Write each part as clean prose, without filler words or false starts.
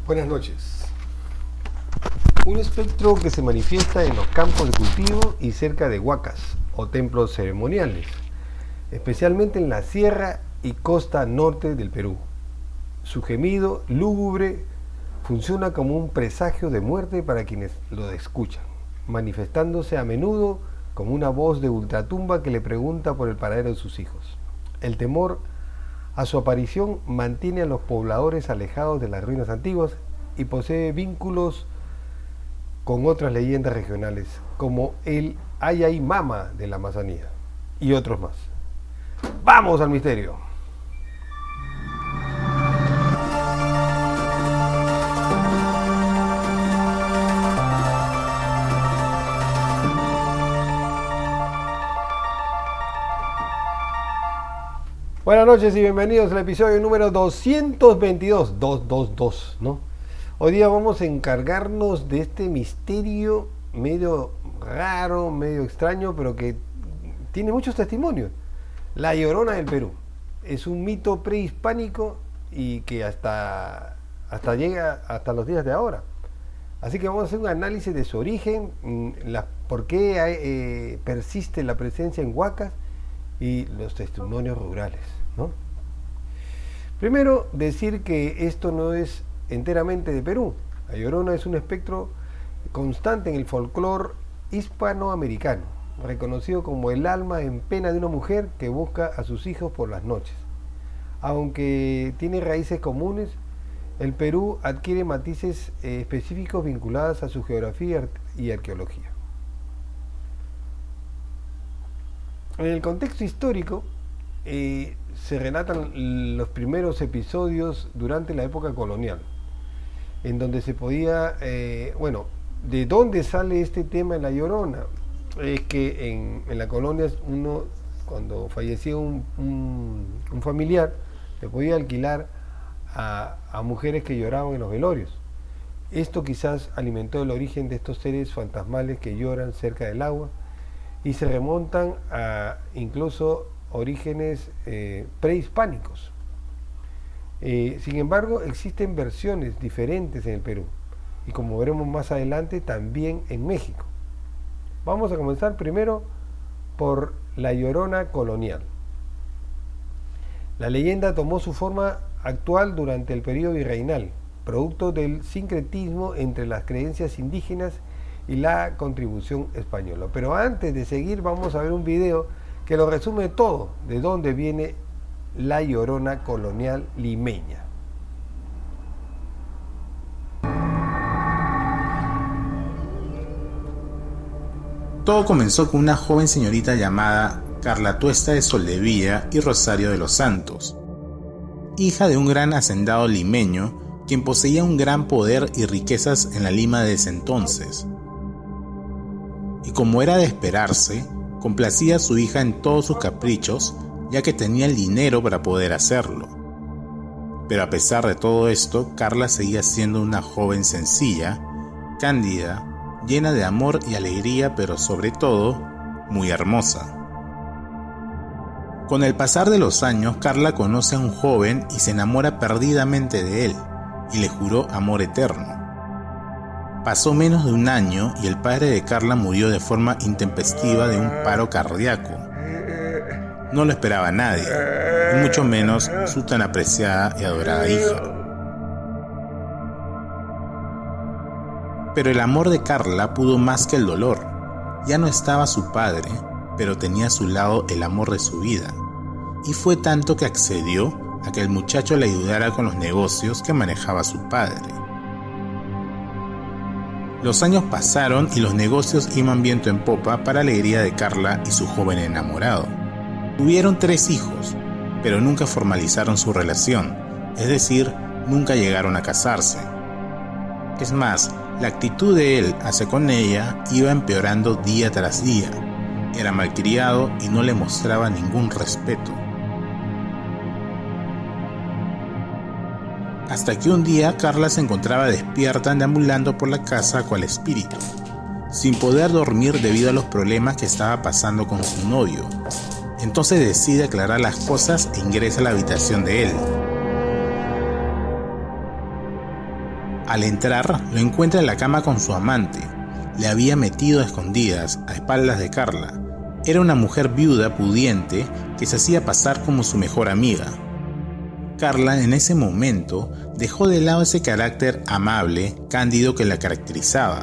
Buenas noches. Un espectro que se manifiesta en los campos de cultivo y cerca de huacas o templos ceremoniales, especialmente en la sierra y costa norte del Perú. Su gemido lúgubre funciona como un presagio de muerte para quienes lo escuchan, manifestándose a menudo como una voz de ultratumba que le pregunta por el paradero de sus hijos. El temor a su aparición mantiene a los pobladores alejados de las ruinas antiguas y posee vínculos con otras leyendas regionales, como el Ayay Mama de la Amazonía y otros más. ¡Vamos al misterio! Buenas noches y bienvenidos al episodio número 222, ¿no? Hoy día vamos a encargarnos de este misterio medio raro, medio extraño, pero que tiene muchos testimonios. La Llorona del Perú. Es un mito prehispánico y que hasta llega hasta los días de ahora. Así que vamos a hacer un análisis de su origen, por qué persiste la presencia en huacas y los testimonios rurales, ¿no? Primero, decir que esto no es enteramente de Perú. La Llorona es un espectro constante en el folclore hispanoamericano, reconocido como el alma en pena de una mujer que busca a sus hijos por las noches. Aunque tiene raíces comunes, el Perú adquiere matices específicos vinculados a su geografía y arqueología. En el contexto histórico, se relatan los primeros episodios durante la época colonial, en donde se podía, ¿de dónde sale este tema de la Llorona? Es que en la colonia cuando fallecía un familiar, le podía alquilar a mujeres que lloraban en los velorios. Esto quizás alimentó el origen de estos seres fantasmales que lloran cerca del agua y se remontan a incluso orígenes prehispánicos. Sin embargo, existen versiones diferentes en el Perú y, como veremos más adelante, también en México. Vamos a comenzar primero por la Llorona colonial. La leyenda tomó su forma actual durante el periodo virreinal, producto del sincretismo entre las creencias indígenas y la contribución española. Pero antes de seguir, vamos a ver un video que lo resume todo, de dónde viene la Llorona colonial limeña. Todo comenzó con una joven señorita llamada Carla Tuesta de Soldevilla y Rosario de los Santos, hija de un gran hacendado limeño, quien poseía un gran poder y riquezas en la Lima de ese entonces. Y como era de esperarse, complacía a su hija en todos sus caprichos, ya que tenía el dinero para poder hacerlo. Pero a pesar de todo esto, Carla seguía siendo una joven sencilla, cándida, llena de amor y alegría, pero sobre todo, muy hermosa. Con el pasar de los años, Carla conoce a un joven y se enamora perdidamente de él, y le juró amor eterno. Pasó menos de un año y el padre de Carla murió de forma intempestiva de un paro cardíaco. No lo esperaba nadie, y mucho menos su tan apreciada y adorada hija. Pero el amor de Carla pudo más que el dolor. Ya no estaba su padre, pero tenía a su lado el amor de su vida. Y fue tanto que accedió a que el muchacho le ayudara con los negocios que manejaba su padre. Los años pasaron y los negocios iban viento en popa para alegría de Carla y su joven enamorado. Tuvieron 3 hijos, pero nunca formalizaron su relación, es decir, nunca llegaron a casarse. Es más, la actitud de él hacia con ella iba empeorando día tras día. Era malcriado y no le mostraba ningún respeto. Hasta que un día Carla se encontraba despierta deambulando por la casa cual espíritu, sin poder dormir debido a los problemas que estaba pasando con su novio. Entonces decide aclarar las cosas e ingresa a la habitación de él. Al entrar, lo encuentra en la cama con su amante. Le había metido a escondidas, a espaldas de Carla. Era una mujer viuda pudiente que se hacía pasar como su mejor amiga. Carla en ese momento dejó de lado ese carácter amable, cándido que la caracterizaba.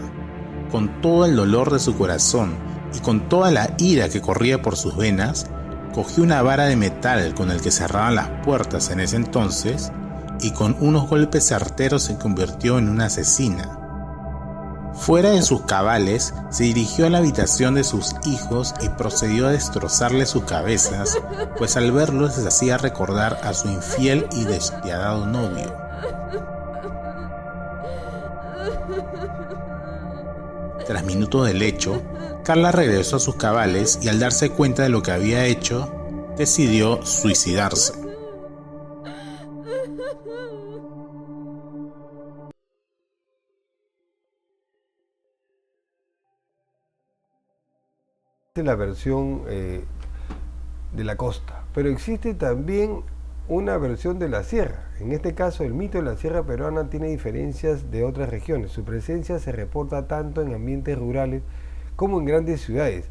Con todo el dolor de su corazón y con toda la ira que corría por sus venas, cogió una vara de metal con el que cerraban las puertas en ese entonces y con unos golpes certeros se convirtió en una asesina. Fuera de sus cabales, se dirigió a la habitación de sus hijos y procedió a destrozarles sus cabezas, pues al verlos les hacía recordar a su infiel y despiadado novio. Tras minutos del hecho, Carla regresó a sus cabales y al darse cuenta de lo que había hecho, decidió suicidarse. La versión de la costa, pero existe también una versión de la sierra. En este caso, el mito de la sierra peruana tiene diferencias de otras regiones. Su presencia se reporta tanto en ambientes rurales como en grandes ciudades,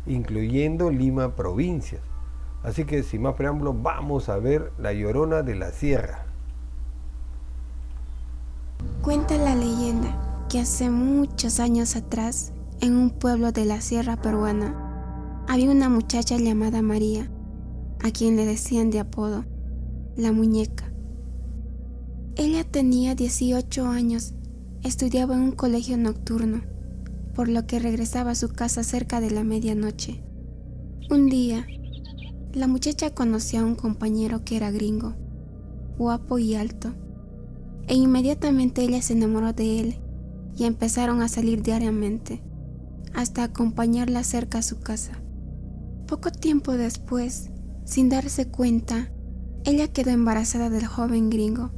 incluyendo Lima provincias. Así que sin más preámbulos, vamos a ver La Llorona de la Sierra. Cuenta la leyenda que hace muchos años atrás, en un pueblo de la sierra peruana, había una muchacha llamada María, a quien le decían de apodo la muñeca. Ella tenía 18 años, estudiaba en un colegio nocturno, por lo que regresaba a su casa cerca de la medianoche. Un día, la muchacha conoció a un compañero que era gringo, guapo y alto, e inmediatamente ella se enamoró de él y empezaron a salir diariamente, hasta acompañarla cerca a su casa. Poco tiempo después, sin darse cuenta, ella quedó embarazada del joven gringo.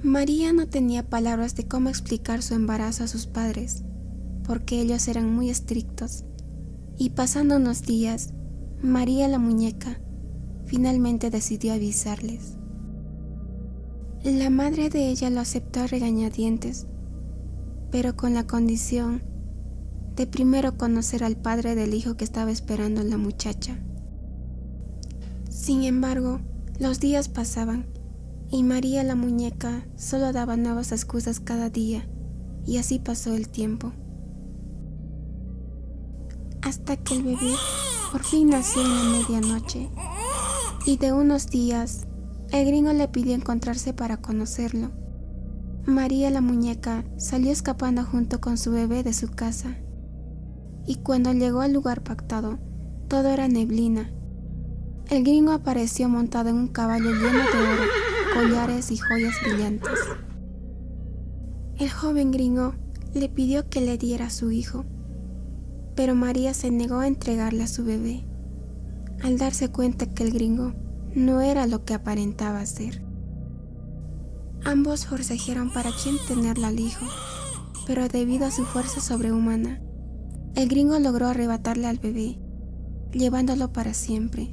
María no tenía palabras de cómo explicar su embarazo a sus padres, porque ellos eran muy estrictos, y pasando unos días, María la muñeca finalmente decidió avisarles. La madre de ella lo aceptó a regañadientes, pero con la condición de primero conocer al padre del hijo que estaba esperando la muchacha. Sin embargo, los días pasaban y María la muñeca solo daba nuevas excusas cada día, y así pasó el tiempo. Hasta que el bebé por fin nació en la medianoche, y de unos días el gringo le pidió encontrarse para conocerlo. María la muñeca salió escapando junto con su bebé de su casa, y cuando llegó al lugar pactado, todo era neblina. El gringo apareció montado en un caballo lleno de oro, collares y joyas brillantes. El joven gringo le pidió que le diera a su hijo, pero María se negó a entregarle a su bebé, al darse cuenta que el gringo no era lo que aparentaba ser. Ambos forcejearon para quién tenerla al hijo, pero debido a su fuerza sobrehumana, el gringo logró arrebatarle al bebé, llevándolo para siempre.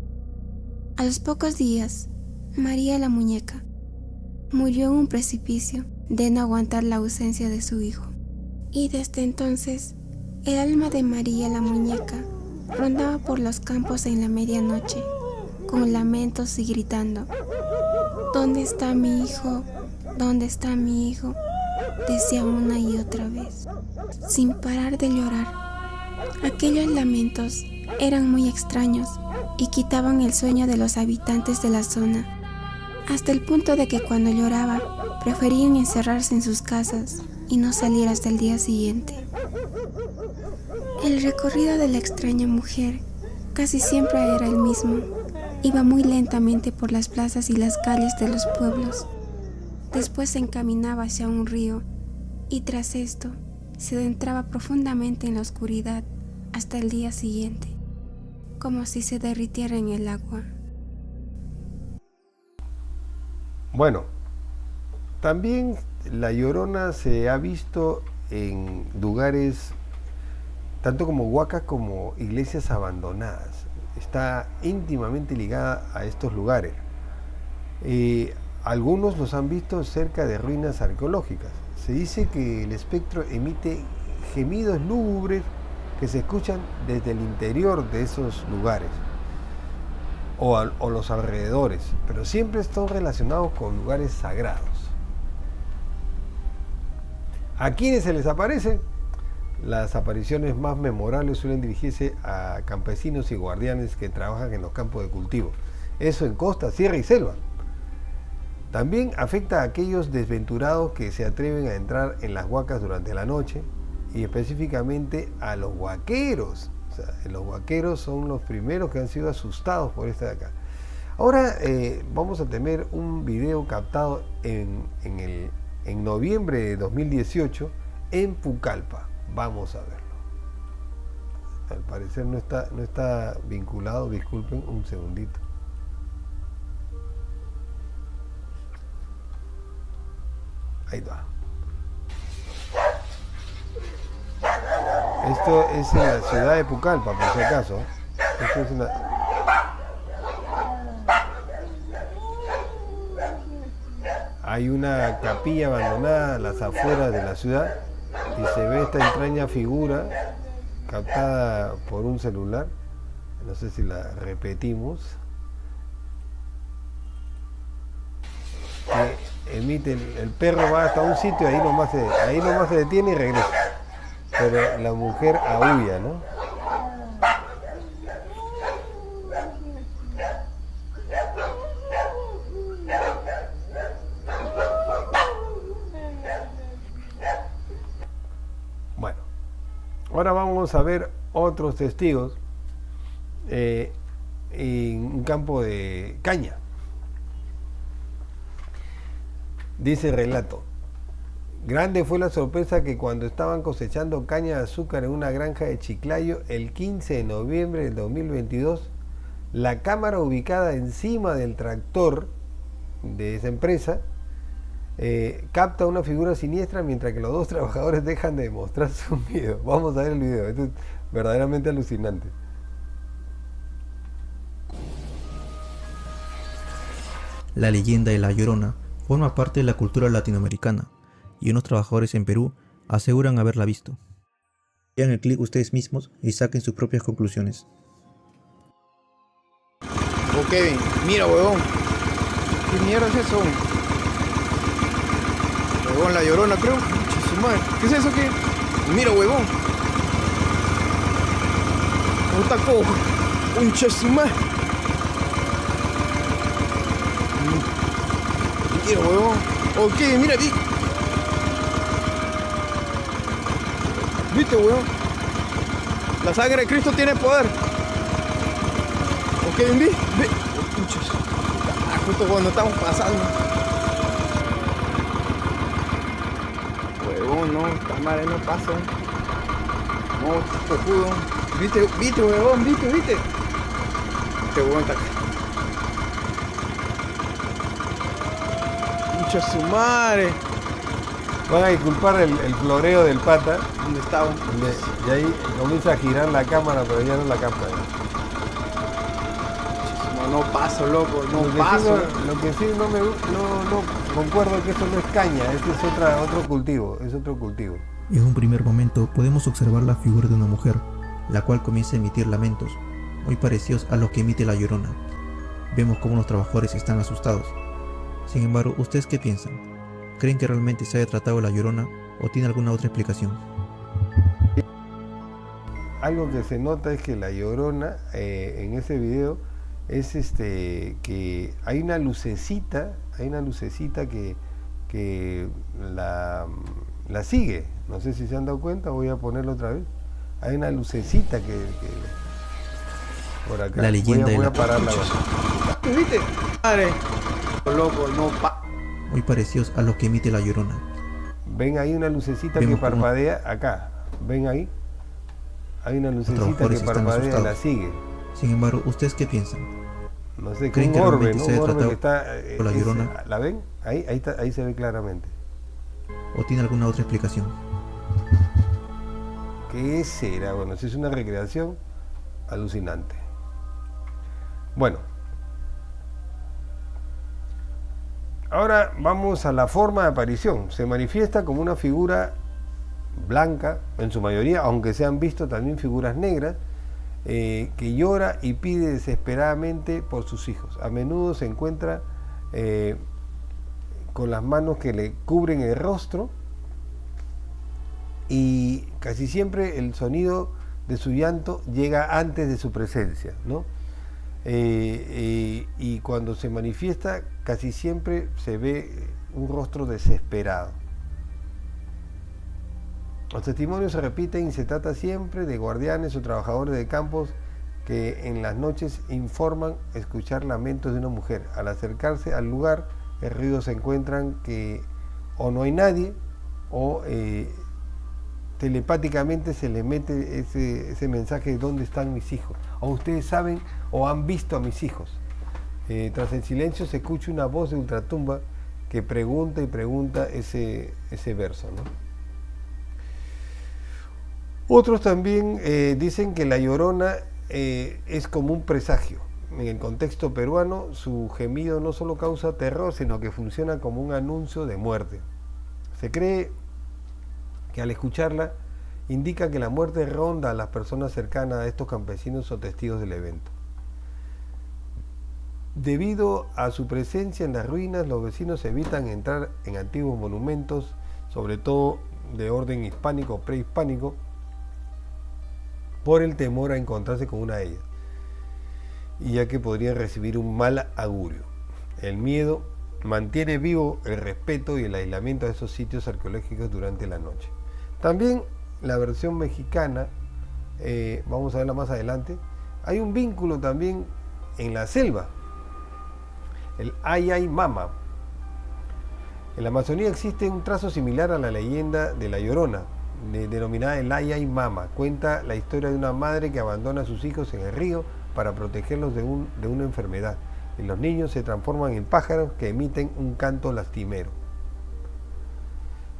A los pocos días, María la muñeca murió en un precipicio de no aguantar la ausencia de su hijo. Y desde entonces, el alma de María la muñeca rondaba por los campos en la medianoche, con lamentos y gritando: ¿Dónde está mi hijo? ¿Dónde está mi hijo?, decía una y otra vez, sin parar de llorar. Aquellos lamentos eran muy extraños y quitaban el sueño de los habitantes de la zona, hasta el punto de que cuando lloraba preferían encerrarse en sus casas y no salir hasta el día siguiente. El recorrido de la extraña mujer casi siempre era el mismo. Iba muy lentamente por las plazas y las calles de los pueblos. Después se encaminaba hacia un río y tras esto se adentraba profundamente en la oscuridad hasta el día siguiente, como si se derritiera en el agua. Bueno, también la Llorona se ha visto en lugares tanto como huacas como iglesias abandonadas. Está íntimamente ligada a estos lugares. Algunos los han visto cerca de ruinas arqueológicas. Se dice que el espectro emite gemidos lúgubres que se escuchan desde el interior de esos lugares o los alrededores, pero siempre están relacionados con lugares sagrados. ¿A quiénes se les aparece? Las apariciones más memorables suelen dirigirse a campesinos y guardianes que trabajan en los campos de cultivo. Eso en costa, sierra y selva. También afecta a aquellos desventurados que se atreven a entrar en las huacas durante la noche, y específicamente a los huaqueros. O sea, los huaqueros son los primeros que han sido asustados por esta de acá. Ahora vamos a tener un video captado en noviembre de 2018 en Pucallpa. Vamos a verlo. Al parecer no está vinculado, disculpen un segundito. Ahí va. Esto es en la ciudad de Pucallpa, por si acaso. Esto es Hay una capilla abandonada a las afueras de la ciudad y se ve esta extraña figura captada por un celular. No sé si la repetimos. Que emite el perro, va hasta un sitio, ahí nomás se detiene y regresa. Pero la mujer aúlla, ¿no? Bueno, ahora vamos a ver otros testigos en un campo de caña. Dice el relato: grande fue la sorpresa que cuando estaban cosechando caña de azúcar en una granja de Chiclayo el 15 de noviembre del 2022, la cámara ubicada encima del tractor de esa empresa capta una figura siniestra mientras que los dos trabajadores dejan de mostrar su miedo. Vamos a ver el video, esto es verdaderamente alucinante. La leyenda de La Llorona forma parte de la cultura latinoamericana y unos trabajadores en Perú aseguran haberla visto. Hagan el clic ustedes mismos y saquen sus propias conclusiones. Oh, Kevin, mira, huevón. ¿Qué mierda es eso? Huevón, La Llorona, creo. Su madre. ¿Qué es eso? ¿Qué? Mira, huevón. Un taco. Un chesumar. Mira, huevón. Ok, mira, ¿viste, weón? La sangre de Cristo tiene poder. Ok, vi. Justo cuando estamos pasando. Huevón, no, esta madre no pasa. No, cojudo. ¿Viste, huevón? ¿Viste? Este huevón está acá. Mucha su madre. Van a disculpar el floreo del pata. ¿Dónde estaba? Y ahí comienza a girar la cámara, pero ya no la capta. No paso, loco, no paso. Lo que sí no concuerdo que eso no es caña, este es otro cultivo, es otro cultivo. En un primer momento podemos observar la figura de una mujer, la cual comienza a emitir lamentos, muy parecidos a los que emite La Llorona. Vemos cómo los trabajadores están asustados. Sin embargo, ¿ustedes qué piensan? ¿Creen que realmente se haya tratado de La Llorona o tiene alguna otra explicación? Algo que se nota es que La Llorona en ese video es que hay una lucecita que la sigue. No sé si se han dado cuenta, voy a ponerlo otra vez. Hay una lucecita que por acá. La leyenda voy de a parar la ¿Viste? Madre. Loco, no muy parecidos a los que emite La Llorona. Ven ahí una lucecita Vemos que parpadea acá. Ven ahí. Hay una lucecita que parpadea y la sigue. Sin embargo, ¿ustedes qué piensan? No sé, ¿Creen que que un orbe, realmente ¿no? se haya Un orbe que tratado está, por La Llorona? ¿la ven? Ahí se ve claramente. ¿O tiene alguna otra explicación? ¿Qué será? Bueno, si es una recreación, alucinante. Bueno, Ahora vamos a la forma de aparición. Se manifiesta como una figura blanca, en su mayoría, aunque se han visto también figuras negras, que llora y pide desesperadamente por sus hijos. A menudo se encuentra con las manos que le cubren el rostro y casi siempre el sonido de su llanto llega antes de su presencia, ¿no? Y cuando se manifiesta casi siempre se ve un rostro desesperado. Los testimonios se repiten y se trata siempre de guardianes o trabajadores de campos que en las noches informan escuchar lamentos de una mujer. Al acercarse al lugar, el ruido se encuentran que o no hay nadie o telepáticamente se le mete ese mensaje de dónde están mis hijos. O ustedes saben o han visto a mis hijos. Tras el silencio se escucha una voz de ultratumba que pregunta y pregunta ese verso, ¿no? Otros también dicen que la Llorona es como un presagio. En el contexto peruano, su gemido no solo causa terror, sino que funciona como un anuncio de muerte. Se cree que al escucharla indica que la muerte ronda a las personas cercanas a estos campesinos o testigos del evento. Debido a su presencia en las ruinas, los vecinos evitan entrar en antiguos monumentos, sobre todo de orden hispánico o prehispánico, por el temor a encontrarse con una de ellas, y ya que podrían recibir un mal augurio. El miedo mantiene vivo el respeto y el aislamiento de esos sitios arqueológicos durante la noche. También la versión mexicana, vamos a verla más adelante, hay un vínculo también en la selva, el Ay Ay Mama. En la Amazonía existe un trazo similar a la leyenda de la Llorona, denominada el Ay Ay Mama. Cuenta la historia de una madre que abandona a sus hijos en el río para protegerlos de una enfermedad, y los niños se transforman en pájaros que emiten un canto lastimero.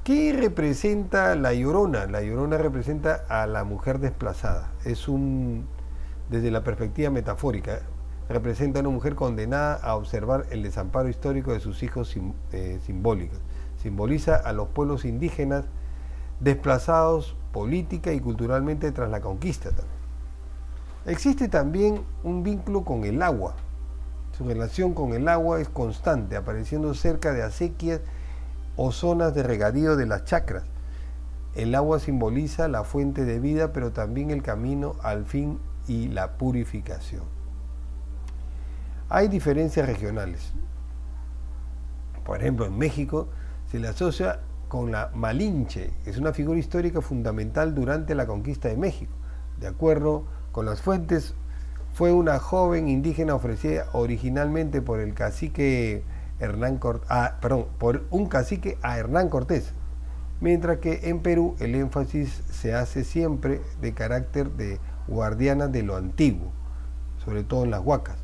¿Qué representa la Llorona? La Llorona representa a la mujer desplazada. Desde la perspectiva metafórica, representa a una mujer condenada a observar el desamparo histórico de sus hijos simbólicos. Simboliza a los pueblos indígenas desplazados política y culturalmente tras la conquista también. Existe también un vínculo con el agua. Su relación con el agua es constante, apareciendo cerca de acequias o zonas de regadío de las chacras. El agua simboliza la fuente de vida, pero también el camino al fin y la purificación. Hay diferencias regionales. Por ejemplo, en México se le asocia con la Malinche, que es una figura histórica fundamental durante la conquista de México. De acuerdo con las fuentes, fue una joven indígena ofrecida originalmente por el cacique por un cacique a Hernán Cortés, mientras que en Perú el énfasis se hace siempre de carácter de guardiana de lo antiguo, sobre todo en las huacas,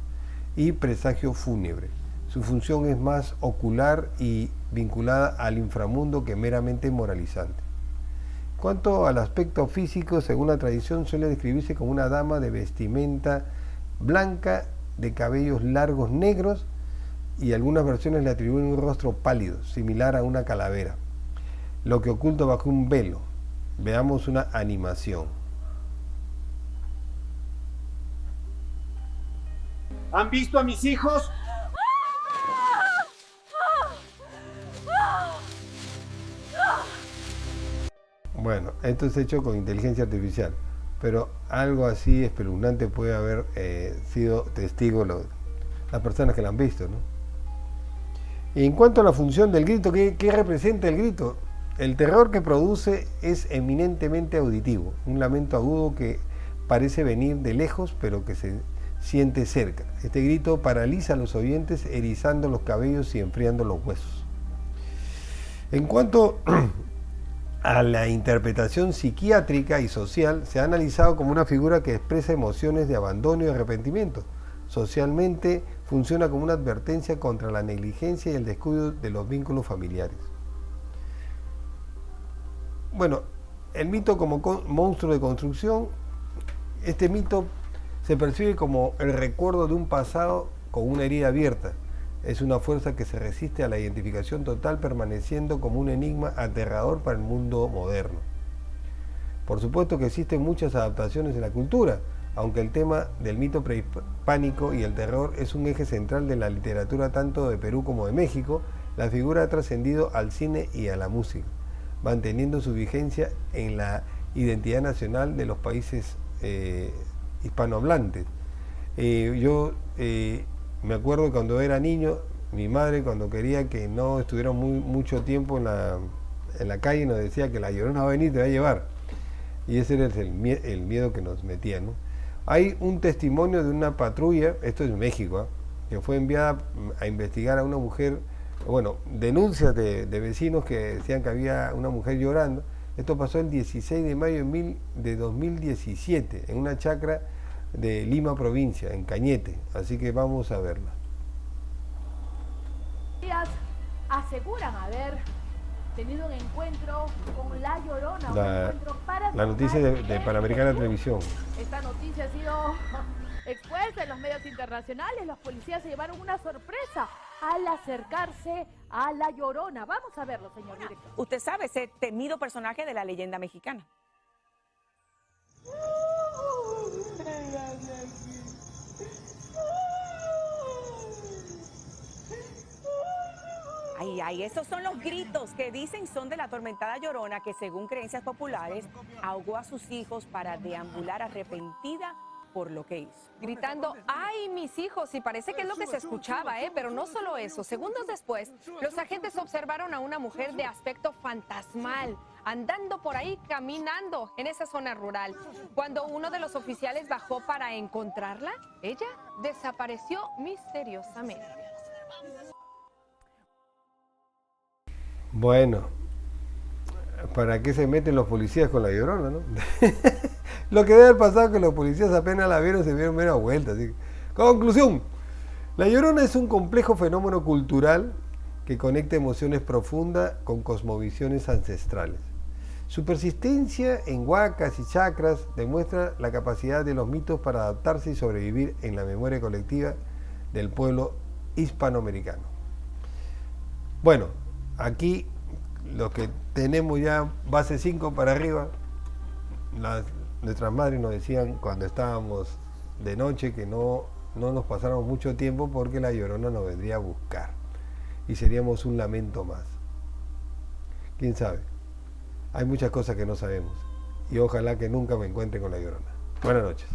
y presagio fúnebre. Su función es más ocular y vinculada al inframundo que meramente moralizante. Cuanto al aspecto físico, según la tradición, suele describirse como una dama de vestimenta blanca, de cabellos largos negros, y algunas versiones le atribuyen un rostro pálido, similar a una calavera, lo que oculta bajo un velo. Veamos una animación. ¿Han visto a mis hijos? Bueno, esto es hecho con inteligencia artificial, pero algo así espeluznante puede haber sido testigo las personas que la han visto, ¿no? Y en cuanto a la función del grito, ¿qué representa el grito? El terror que produce es eminentemente auditivo, un lamento agudo que parece venir de lejos, pero que se siente cerca. Este grito paraliza a los oyentes, erizando los cabellos y enfriando los huesos. En cuanto a la interpretación psiquiátrica y social, se ha analizado como una figura que expresa emociones de abandono y arrepentimiento. Socialmente funciona como una advertencia contra la negligencia y el descuido de los vínculos familiares. Bueno, el mito como monstruo de construcción, este mito se percibe como el recuerdo de un pasado con una herida abierta, Es una fuerza que se resiste a la identificación total, permaneciendo como un enigma aterrador para el mundo moderno. Por supuesto que existen muchas adaptaciones en la cultura, aunque el tema del mito prehispánico y el terror es un eje central de la literatura tanto de Perú como de México. La figura ha trascendido al cine y a la música, manteniendo su vigencia en la identidad nacional de los países hispanohablantes. Yo me acuerdo cuando era niño, mi madre cuando quería que no estuviéramos mucho tiempo en la calle nos decía que la Llorona va a venir y te va a llevar. Y ese era el miedo que nos metía, ¿no? Hay un testimonio de una patrulla, esto es México, que fue enviada a investigar a una mujer, bueno, denuncias de vecinos que decían que había una mujer llorando. Esto pasó el 16 de mayo de 2017, en una chacra de Lima, provincia, en Cañete. Así que vamos a verla. Aseguran haber tenido un encuentro con la Llorona, la noticia de Panamericana Televisión. Esta noticia ha sido expuesta en los medios internacionales. Los policías se llevaron una sorpresa al acercarse a la Llorona. Vamos a verlo, señor director. Usted sabe, ese temido personaje de la leyenda mexicana. Ay, esos son los gritos que dicen son de la atormentada Llorona que, según creencias populares, ahogó a sus hijos para deambular arrepentida por lo que hizo. Gritando, ¡ay, mis hijos! Y parece que es lo que se escuchaba, pero no solo eso. Segundos después, los agentes observaron a una mujer de aspecto fantasmal, andando por ahí, caminando en esa zona rural. Cuando uno de los oficiales bajó para encontrarla, ella desapareció misteriosamente. Bueno, ¿para qué se meten los policías con la Llorona, no? Lo que debe haber pasado es que los policías apenas la vieron se dieron media vuelta. Así que, conclusión, la Llorona es un complejo fenómeno cultural que conecta emociones profundas con cosmovisiones ancestrales. Su persistencia en huacas y chacras demuestra la capacidad de los mitos para adaptarse y sobrevivir en la memoria colectiva del pueblo hispanoamericano. Bueno, aquí los que tenemos ya base 5 para arriba, nuestras madres nos decían cuando estábamos de noche que no nos pasáramos mucho tiempo porque la Llorona nos vendría a buscar y seríamos un lamento más. ¿Quién sabe? Hay muchas cosas que no sabemos y ojalá que nunca me encuentre con la Llorona. Buenas noches.